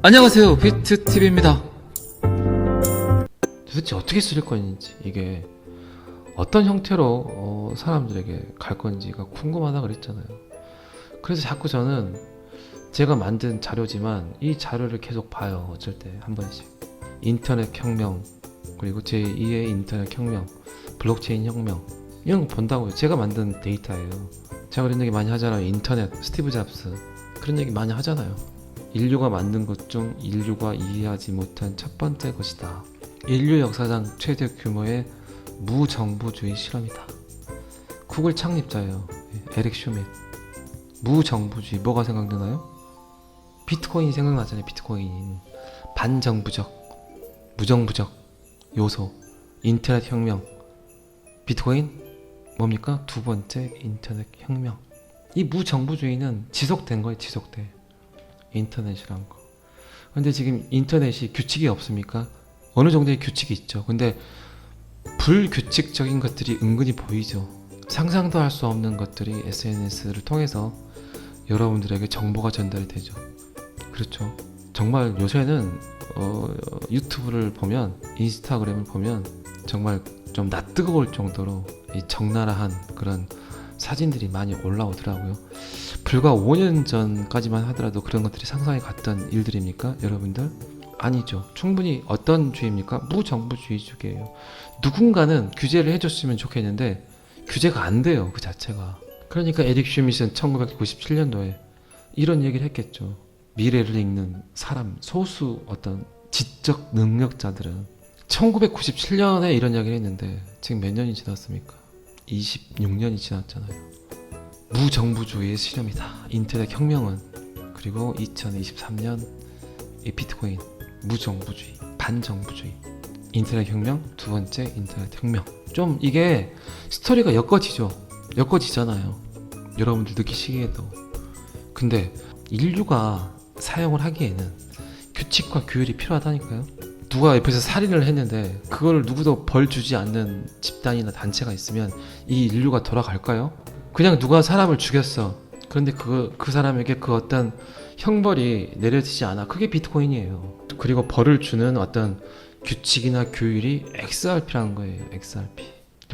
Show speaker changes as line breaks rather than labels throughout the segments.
안녕하세요, 비트TV입니다. 도대체 어떻게 쓸 건지, 이게 어떤 형태로 사람들에게 갈 건지가 궁금하다 그랬잖아요. 그래서 자꾸 저는 제가 만든 자료지만 이 자료를 계속 봐요. 어쩔 때 한 번씩. 인터넷 혁명, 그리고 제2의 인터넷 혁명, 블록체인 혁명, 이런 거 본다고요. 제가 만든 데이터예요. 제가 그런 얘기 많이 하잖아요. 인터넷, 스티브 잡스, 그런 얘기 많이 하잖아요. 인류가 만든 것 중 인류가 이해하지 못한 첫 번째 것이다. 인류 역사상 최대 규모의 무정부주의 실험이다. 구글 창립자예요. 에릭 슈밋. 무정부주의, 뭐가 생각나나요? 비트코인이 생각나잖아요. 비트코인. 반정부적, 무정부적 요소, 인터넷 혁명. 비트코인 뭡니까? 두 번째 인터넷 혁명. 이 무정부주의는 지속된 거예요. 지속돼. 인터넷이란 거. 근데 지금 인터넷이 규칙이 없습니까? 어느 정도의 규칙이 있죠. 근데 불규칙적인 것들이 은근히 보이죠. 상상도 할 수 없는 것들이 SNS를 통해서 여러분들에게 정보가 전달이 되죠. 그렇죠. 정말 요새는 유튜브를 보면, 인스타그램을 보면 정말 좀 낯뜨거울 정도로 이 적나라한 그런 사진들이 많이 올라오더라고요. 불과 5년 전까지만 하더라도 그런 것들이 상상이 갔던 일들입니까? 여러분들? 아니죠. 충분히 어떤 주의입니까? 무정부주의적이에요. 누군가는 규제를 해줬으면 좋겠는데 규제가 안 돼요. 그 자체가. 그러니까 에릭 슈밋은 1997년도에 이런 얘기를 했겠죠. 미래를 읽는 사람, 소수 어떤 지적 능력자들은 1997년에 이런 이야기를 했는데 지금 몇 년이 지났습니까? 26년이 지났잖아요. 무정부주의의 실험이다. 인터넷 혁명은. 그리고 2023년 이 비트코인. 무정부주의, 반정부주의. 인터넷 혁명, 두 번째 인터넷 혁명. 좀 이게 스토리가 엮어지잖아요. 여러분들 느끼시기에도. 근데 인류가 사용을 하기에는 규칙과 규율이 필요하다니까요. 누가 옆에서 살인을 했는데 그걸 누구도 벌 주지 않는 집단이나 단체가 있으면 이 인류가 돌아갈까요? 그냥 누가 사람을 죽였어. 그런데 그 사람에게 그 어떤 형벌이 내려지지 않아. 그게 비트코인이에요. 그리고 벌을 주는 어떤 규칙이나 규율이 XRP라는 거예요. XRP.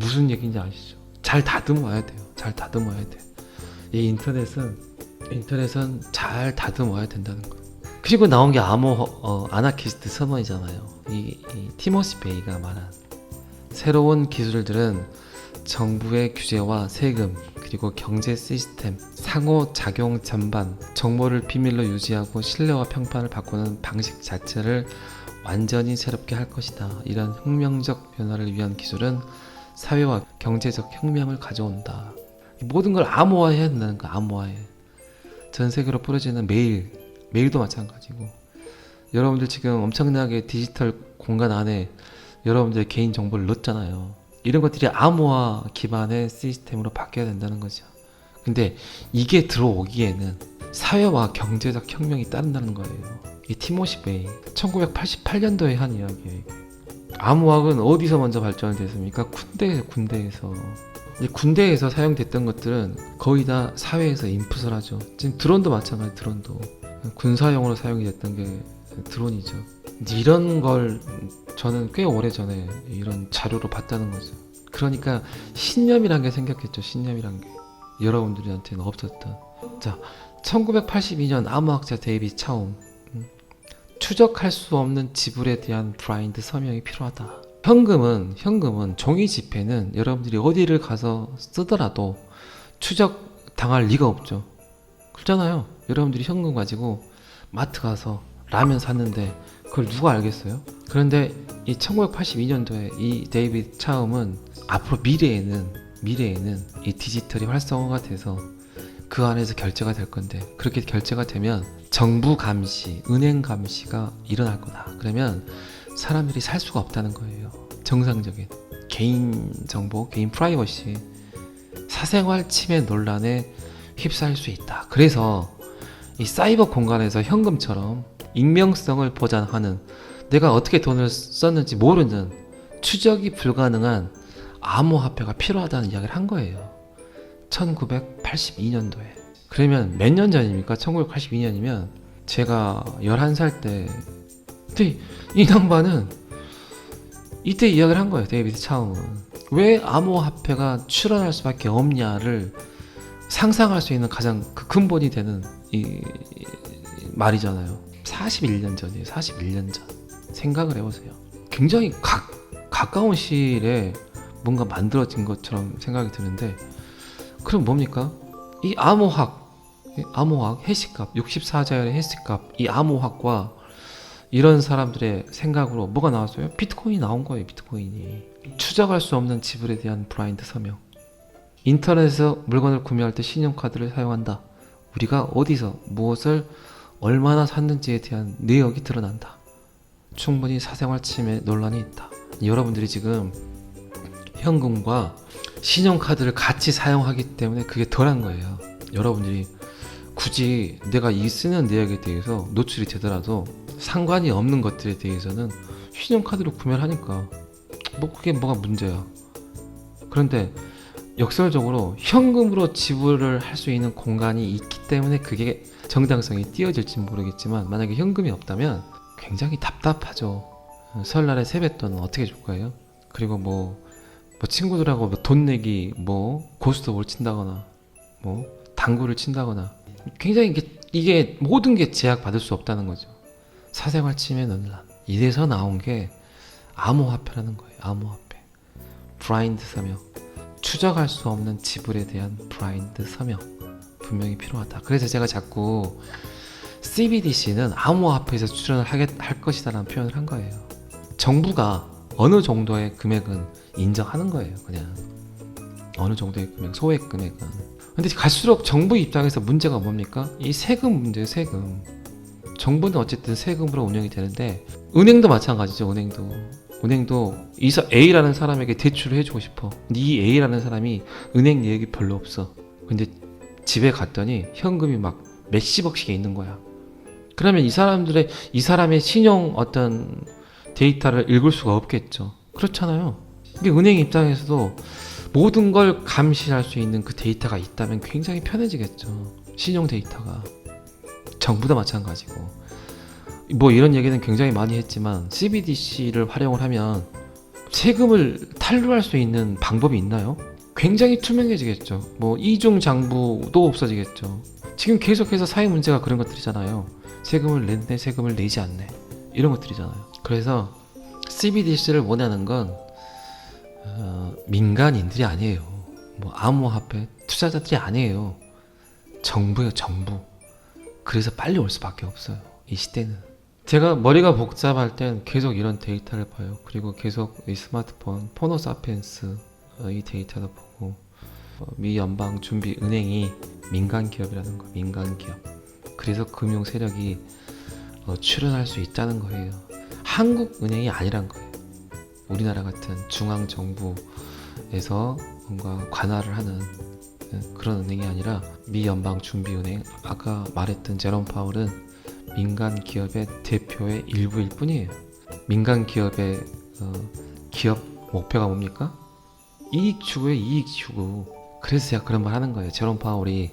무슨 얘기인지 아시죠? 잘 다듬어야 돼요. 잘 다듬어야 돼. 이 인터넷은 잘 다듬어야 된다는 거. 그리고 나온 게 아나키스트 선언이잖아요. 이 티모시 베이가 말한 새로운 기술들은 정부의 규제와 세금, 그리고 경제 시스템, 상호작용 전반, 정보를 비밀로 유지하고 신뢰와 평판을 바꾸는 방식 자체를 완전히 새롭게 할 것이다. 이런 혁명적 변화를 위한 기술은 사회와 경제적 혁명을 가져온다. 모든 걸 암호화해야 된다는 거. 암호화해. 전 세계로 뿌려지는 메일도 마찬가지고. 여러분들 지금 엄청나게 디지털 공간 안에 여러분들의 개인 정보를 넣었잖아요. 이런 것들이 암호화 기반의 시스템으로 바뀌어야 된다는 거죠. 근데 이게 들어오기에는 사회와 경제적 혁명이 따른다는 거예요. 이 티모시 베이 1988년도에 한 이야기예요. 암호학은 어디서 먼저 발전됐습니까? 군대에서. 군대에서 사용됐던 것들은 거의 다 사회에서 인풋을 하죠. 지금 드론도 마찬가지. 드론도 군사용으로 사용이 됐던 게 드론이죠. 이런 걸 저는 꽤 오래전에 이런 자료로 봤다는 거죠. 그러니까 신념이란 게 생겼겠죠. 신념이란 게 여러분들한테는 없었던. 자, 1982년 암호학자 데이빗 차움. 추적할 수 없는 지불에 대한 블라인드 서명이 필요하다. 현금은 종이 지폐는 여러분들이 어디를 가서 쓰더라도 추적 당할 리가 없죠. 그렇잖아요. 여러분들이 현금 가지고 마트 가서 라면 샀는데 그걸 누가 알겠어요? 그런데 이 1982년도에 이 데이빗 차움은 앞으로 미래에는 이 디지털이 활성화가 돼서 그 안에서 결제가 될 건데, 그렇게 결제가 되면 정부 감시, 은행 감시가 일어날 거다. 그러면 사람들이 살 수가 없다는 거예요. 정상적인 개인 정보, 개인 프라이버시, 사생활 침해 논란에 휩싸일 수 있다. 그래서 이 사이버 공간에서 현금처럼 익명성을 보장하는, 내가 어떻게 돈을 썼는지 모르는, 추적이 불가능한 암호화폐가 필요하다는 이야기를 한 거예요. 1982년도에. 그러면 몇 년 전입니까? 1982년이면 제가 11살 때 근데 이 양반은 이때 이야기를 한 거예요. 데이비드 차움은 왜 암호화폐가 출현할 수밖에 없냐를 상상할 수 있는 가장 그 근본이 되는 이 말이잖아요. 41년 전이에요. 41년 전. 생각을 해보세요. 굉장히 가까운 시일에 뭔가 만들어진 것처럼 생각이 드는데, 그럼 뭡니까? 이 암호학 해시값 64자연의 해시값, 이 암호학과 이런 사람들의 생각으로 뭐가 나왔어요? 비트코인이 나온 거예요. 비트코인이 추적할 수 없는 지불에 대한 블라인드 서명. 인터넷에서 물건을 구매할 때 신용카드를 사용한다. 우리가 어디서 무엇을 얼마나 샀는지에 대한 내역이 드러난다. 충분히 사생활 침해 논란이 있다. 여러분들이 지금 현금과 신용카드를 같이 사용하기 때문에 그게 덜한 거예요. 여러분들이 굳이 내가 이 쓰는 내역에 대해서 노출이 되더라도 상관이 없는 것들에 대해서는 신용카드로 구매를 하니까 뭐 그게 뭐가 문제야. 그런데 역설적으로 현금으로 지불을 할 수 있는 공간이 있기 때문에 그게 정당성이 띄어질지 모르겠지만, 만약에 현금이 없다면 굉장히 답답하죠. 설날에 세뱃돈은 어떻게 줄 거예요? 그리고 뭐 친구들하고 돈 내기, 고스톱을 친다거나 당구를 친다거나, 굉장히 이게 모든 게 제약받을 수 없다는 거죠. 사생활 침해 논란. 이래서 나온 게 암호화폐라는 거예요. 암호화폐. 블라인드 서명. 추적할 수 없는 지불에 대한 블라인드 서명. 분명히 필요하다. 그래서 제가 자꾸 CBDC는 암호화폐에서 출연을 할 것이다 라는 표현을 한 거예요. 정부가 어느 정도의 금액은 인정하는 거예요. 그냥 어느 정도의 금액, 소액 금액은. 근데 갈수록 정부 입장에서 문제가 뭡니까? 이 세금 문제예요. 세금. 정부는 어쨌든 세금으로 운영이 되는데, 은행도 마찬가지죠. 은행도 A라는 사람에게 대출을 해주고 싶어. 근데 이 A라는 사람이 은행 내역이 별로 없어. 근데 집에 갔더니 현금이 막 몇십억씩 있는 거야. 그러면 이 사람의 신용 어떤 데이터를 읽을 수가 없겠죠. 그렇잖아요. 이게 은행 입장에서도 모든 걸 감시할 수 있는 그 데이터가 있다면 굉장히 편해지겠죠. 신용 데이터가. 정부도 마찬가지고. 이런 얘기는 굉장히 많이 했지만, CBDC를 활용을 하면 세금을 탈루할 수 있는 방법이 있나요? 굉장히 투명해지겠죠. 이중 장부도 없어지겠죠. 지금 계속해서 사회 문제가 그런 것들이잖아요. 세금을 냈네, 세금을 내지 않네, 이런 것들이잖아요. 그래서 CBDC를 원하는 건 민간인들이 아니에요. 암호화폐 투자자들이 아니에요. 정부예요, 정부. 그래서 빨리 올 수밖에 없어요, 이 시대는. 제가 머리가 복잡할 땐 계속 이런 데이터를 봐요. 그리고 계속 이 스마트폰 포노사피엔스 이 데이터도 보고, 미 연방준비은행이 민간기업이라는 거, 민간기업. 그래서 금융 세력이 출연할 수 있다는 거예요. 한국은행이 아니란 거예요. 우리나라 같은 중앙정부에서 뭔가 관할을 하는 그런 은행이 아니라 미 연방준비은행, 아까 말했던 제롬 파월은 민간 기업의 대표의 일부일 뿐이에요. 민간 기업의 기업 목표가 뭡니까? 이익 추구예요, 이익 추구. 그래서 제가 그런 말 하는 거예요. 제롬 파월이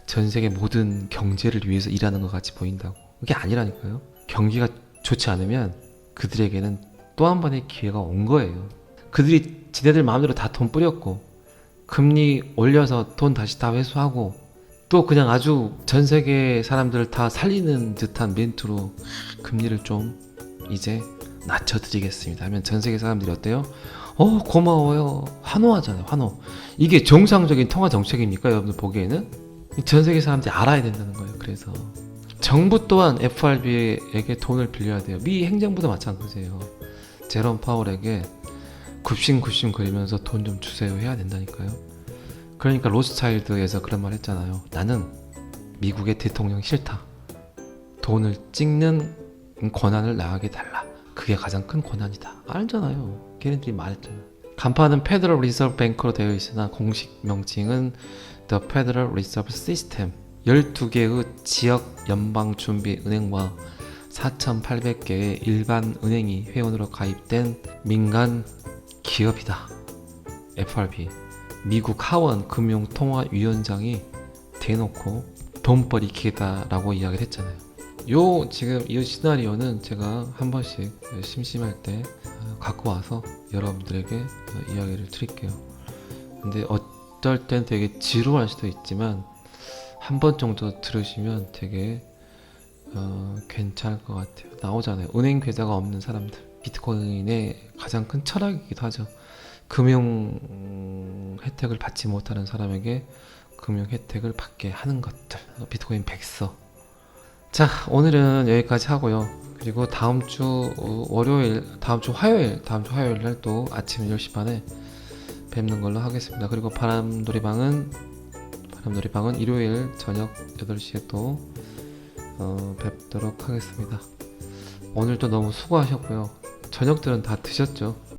전 세계 모든 경제를 위해서 일하는 것 같이 보인다고. 그게 아니라니까요. 경기가 좋지 않으면 그들에게는 또 한 번의 기회가 온 거예요. 그들이 지네들 마음대로 다 돈 뿌렸고, 금리 올려서 돈 다시 다 회수하고, 또 그냥 아주 전 세계 사람들을 다 살리는 듯한 멘트로 금리를 좀 이제 낮춰드리겠습니다 하면 전 세계 사람들이 어때요? 고마워요. 환호하잖아요. 환호. 이게 정상적인 통화 정책입니까? 여러분들 보기에는? 전 세계 사람들이 알아야 된다는 거예요. 그래서 정부 또한 FRB에게 돈을 빌려야 돼요. 미 행정부도 마찬가지예요. 제롬 파월에게 굽신굽신 거리면서 돈 좀 주세요 해야 된다니까요. 그러니까 로스차일드에서 그런 말 했잖아요. 나는 미국의 대통령 싫다. 돈을 찍는 권한을 나에게 달라. 그게 가장 큰 권한이다. 알잖아요. 걔네들이 말했잖아요. 간판은 페더럴 리저브 뱅크로 되어 있으나 공식 명칭은 The Federal Reserve System. 12개의 지역 연방준비은행과 4,800개의 일반 은행이 회원으로 가입된 민간 기업이다. FRB. 미국 하원 금융통화위원장이 대놓고 돈벌이 기계다라고 이야기를 했잖아요. 요 지금 이 시나리오는 제가 한 번씩 심심할 때 갖고 와서 여러분들에게 이야기를 드릴게요. 근데 어떨 땐 되게 지루할 수도 있지만 한 번 정도 들으시면 되게 괜찮을 것 같아요. 나오잖아요. 은행 계좌가 없는 사람들. 비트코인의 가장 큰 철학이기도 하죠. 금융 혜택을 받지 못하는 사람에게 금융 혜택을 받게 하는 것들. 비트코인 백서. 자, 오늘은 여기까지 하고요. 그리고 다음 주 화요일 날 또 아침 10시 반에 뵙는 걸로 하겠습니다. 그리고 바람놀이방은 일요일 저녁 8시에 또 뵙도록 하겠습니다. 오늘도 너무 수고하셨고요. 저녁들은 다 드셨죠?